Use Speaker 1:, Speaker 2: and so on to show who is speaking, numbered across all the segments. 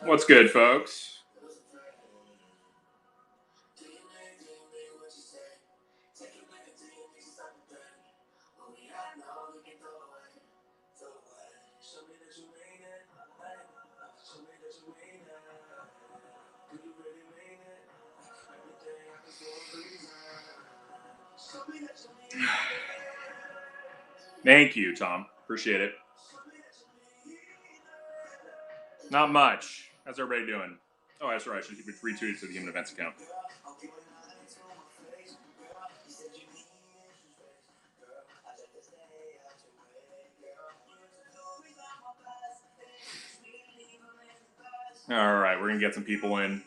Speaker 1: What's good, folks? Thank you, Tom. Appreciate it. Not much. How's everybody doing? Oh, that's right. I should retweet it to the Human Events account. All right, we're going to get some people in.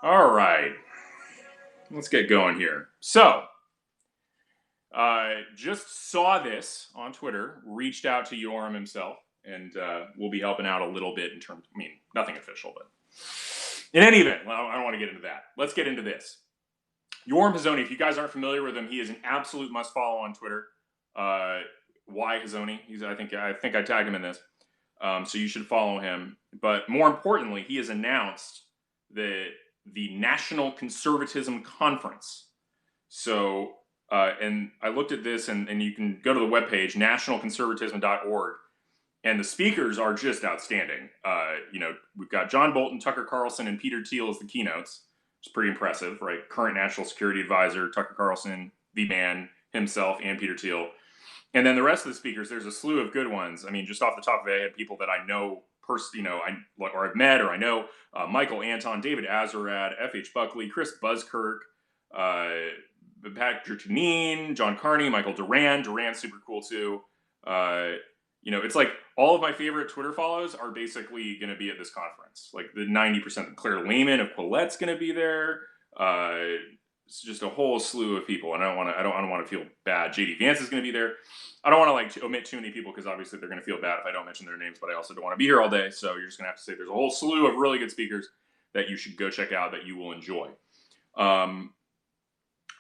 Speaker 1: All right. Let's get going here. So, just saw this on Twitter, reached out to Yoram himself, and we'll be helping out a little bit in terms, I mean, nothing official, but in any event, I don't want to get into that. Let's get into this. Yoram Hazony, if you guys aren't familiar with him, he is an absolute must follow on Twitter. Y Hazony, I think I tagged him in this, so you should follow him. But more importantly, he has announced the National Conservatism Conference. So, and I looked at this, and you can go to the webpage, nationalconservatism.org, and the speakers are just outstanding. We've got John Bolton, Tucker Carlson, and Peter Thiel as the keynotes. It's pretty impressive, right? Current National Security Advisor, Tucker Carlson, the man himself, and Peter Thiel. And then the rest of the speakers, there's a slew of good ones. I mean, just off the top of it, I had people that I know personally, or I've met, or I know, Michael Anton, David Azarad, F.H. Buckley, Chris Buzzkirk, Patrick Janine, John Carney, Michael Duran. Duran's super cool too. It's like all of my favorite Twitter follows are basically going to be at this conference. Like the 90%. Claire Lehman of Quillette's going to be there. It's just a whole slew of people, and I don't want to feel bad. JD Vance is going to be there. I don't want to omit too many people because obviously they're going to feel bad if I don't mention their names. But I also don't want to be here all day, so you're just going to have to say there's a whole slew of really good speakers that you should go check out that you will enjoy.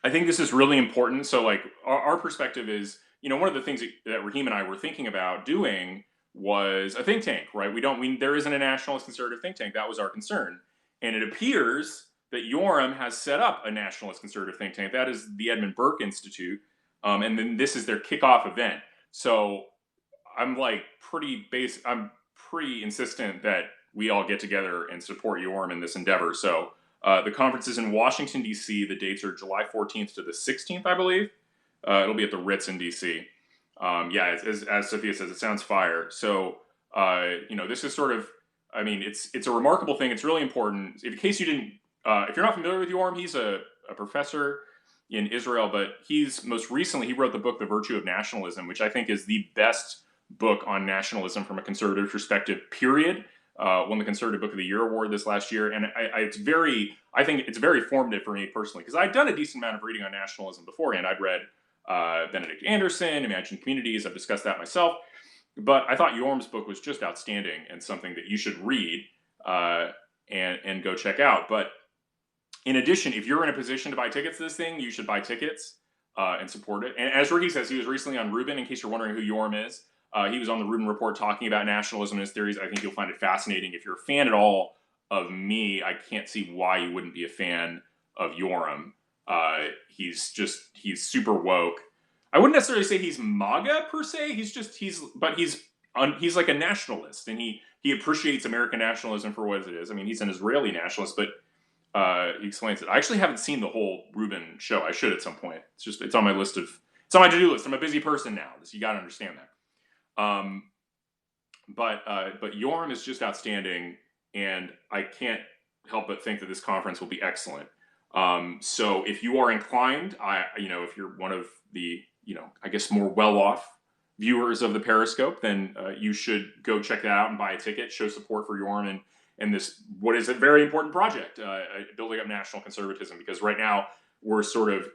Speaker 1: I think this is really important. So, like, our perspective is, one of the things that Raheem and I were thinking about doing was a think tank, right? There isn't a nationalist conservative think tank. That was our concern, and it appears that Yoram has set up a nationalist conservative think tank. That is the Edmund Burke Institute. And then this is their kickoff event. So I'm pretty insistent that we all get together and support Yoram in this endeavor. So the conference is in Washington, D.C. The dates are July 14th to the 16th, I believe. It'll be at the Ritz in D.C. As Sophia says, it sounds fire. So, this is sort of, it's a remarkable thing. It's really important. In case you didn't, if you're not familiar with Yoram, he's a professor in Israel, but he wrote the book, The Virtue of Nationalism, which I think is the best book on nationalism from a conservative perspective, period. Won the Conservative Book of the Year award this last year. And I think it's very formative for me personally, because I'd done a decent amount of reading on nationalism beforehand. I'd read Benedict Anderson, Imagine Communities. I've discussed that myself. But I thought Yoram's book was just outstanding and something that you should read and go check out. But in addition, if you're in a position to buy tickets to this thing, you should buy tickets and support it. And as Ricky says, he was recently on Rubin, in case you're wondering who Yoram is. He was on the Rubin Report talking about nationalism and his theories. I think you'll find it fascinating. If you're a fan at all of me, I can't see why you wouldn't be a fan of Yoram. He's super woke. I wouldn't necessarily say he's MAGA per se. He's like a nationalist, and he appreciates American nationalism for what it is. I mean, he's an Israeli nationalist, but he explains it. I actually haven't seen the whole Rubin show. I should at some point. It's on my to-do list. I'm a busy person now. You got to understand that. But Yoram is just outstanding, and I can't help but think that this conference will be excellent. So if you are inclined, if you're one of the, I guess more well-off viewers of the Periscope, then you should go check that out and buy a ticket, show support for Yoram and this, what is a very important project, building up national conservatism, because right now we're sort of,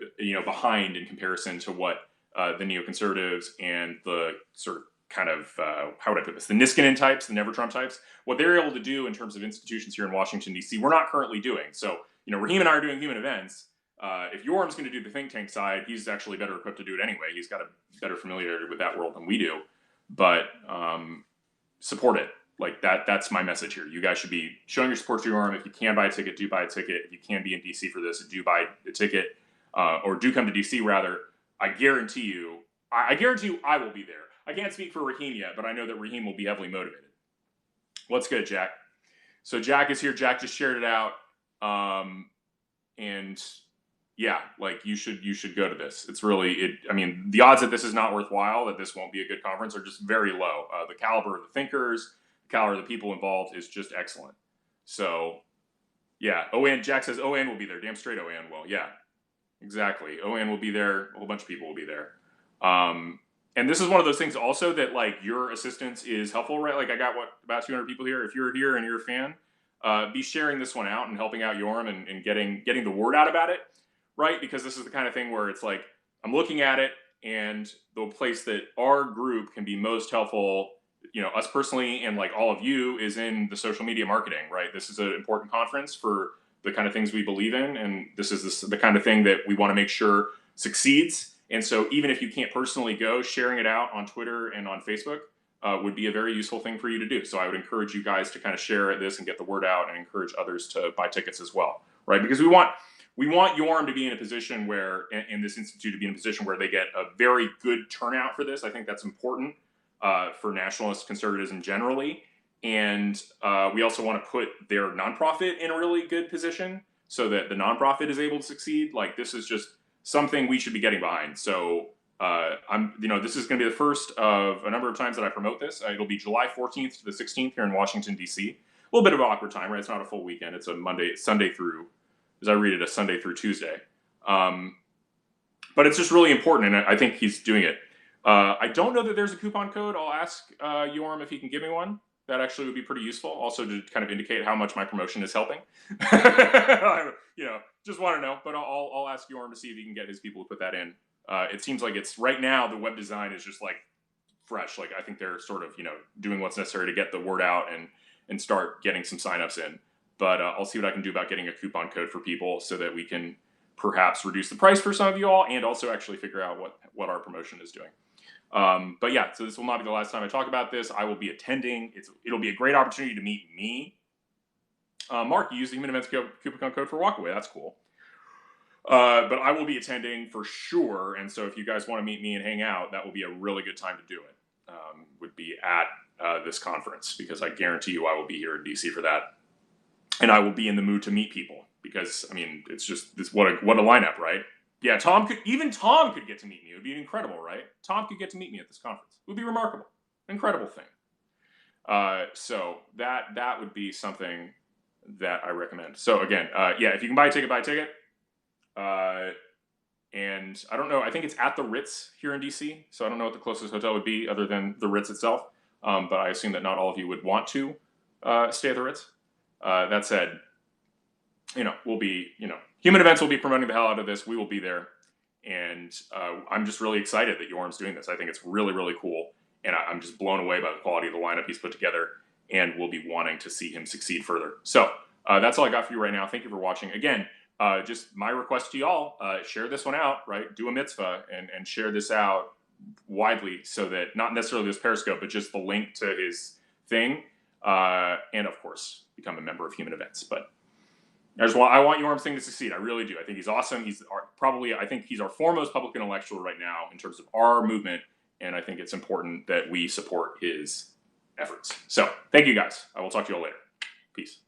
Speaker 1: behind in comparison to what the neoconservatives and the sort of kind of, how would I put this, the Niskanen types, the Never Trump types, what they're able to do in terms of institutions here in Washington, D.C., we're not currently doing. So, Raheem and I are doing human events, If Yoram's going to do the think tank side, he's actually better equipped to do it anyway. He's got a better familiarity with that world than we do. But support it. Like that's my message here. You guys should be showing your support to Yoram. If you can buy a ticket, do buy a ticket. If you can be in DC for this, do buy a ticket, or do come to DC rather. I guarantee you I will be there. I can't speak for Raheem yet, but I know that Raheem will be heavily motivated. What's good, Jack? So Jack is here. Jack just shared it out. And yeah, like you should go to this. It's really, I mean, the odds that this is not worthwhile, that this won't be a good conference, are just very low. The caliber of the thinkers, the caliber of the people involved is just excellent. So yeah, Jack says OAN will be there. Damn straight OAN will. Yeah, exactly. OAN will be there. A whole bunch of people will be there. And this is one of those things also that like your assistance is helpful, right? Like I got about 200 people here. If you're here and you're a fan, be sharing this one out and helping out Yoram and getting the word out about it, right? Because this is the kind of thing where it's like, I'm looking at it, and the place that our group can be most helpful, us personally and like all of you, is in the social media marketing, right? This is an important conference for the kind of things we believe in, and this is the kind of thing that we want to make sure succeeds. And so even if you can't personally go, sharing it out on Twitter and on Facebook would be a very useful thing for you to do. So I would encourage you guys to kind of share this and get the word out, and encourage others to buy tickets as well, right? Because we want Yoram to be in a position where, and this institute to be in a position where they get a very good turnout for this. I think that's important for nationalist conservatism generally. And we also want to put their nonprofit in a really good position so that the nonprofit is able to succeed. Like this is just something we should be getting behind. So this is going to be the first of a number of times that I promote this. It'll be July 14th to the 16th here in Washington, D.C. A little bit of an awkward time, right? It's not a full weekend. It's a Sunday through, as I read it, a Sunday through Tuesday. But it's just really important, and I think he's doing it. I don't know that there's a coupon code. I'll ask Yoram if he can give me one. That actually would be pretty useful, also to kind of indicate how much my promotion is helping. Just want to know. But I'll ask Yoram to see if he can get his people to put that in. It seems like it's right now the web design is just like fresh. Like I think they're sort of doing what's necessary to get the word out and start getting some signups in. But I'll see what I can do about getting a coupon code for people so that we can perhaps reduce the price for some of you all, and also actually figure out what our promotion is doing. But yeah, so this will not be the last time I talk about this. I will be attending. It'll be a great opportunity to meet me. Mark, you used the Human Events coupon code for Walkaway. That's cool. But I will be attending for sure. And so if you guys want to meet me and hang out, that will be a really good time to do it. Would be at this conference, because I guarantee you I will be here in DC for that. And I will be in the mood to meet people, because I mean, it's just this, what a lineup, right? Yeah, Tom could get to meet me. It would be incredible, right? Tom could get to meet me at this conference. It would be remarkable. Incredible thing. So that would be something that I recommend. So again, yeah, if you can buy a ticket, buy a ticket. And I don't know, I think it's at the Ritz here in DC. So I don't know what the closest hotel would be other than the Ritz itself. But I assume that not all of you would want to stay at the Ritz. That said, we'll be, Human Events will be promoting the hell out of this. We will be there. And I'm just really excited that Yoram's doing this. I think it's really, really cool. And I'm just blown away by the quality of the lineup he's put together. And we'll be wanting to see him succeed further. So that's all I got for you right now. Thank you for watching. Again, just my request to y'all, share this one out, right? Do a mitzvah and share this out widely, so that not necessarily this Periscope, but just the link to his thing. And of course, become a member of Human Events. But I want Yoram's thing to succeed. I really do. I think he's awesome. I think he's our foremost public intellectual right now in terms of our movement. And I think it's important that we support his efforts. So thank you guys. I will talk to you all later. Peace.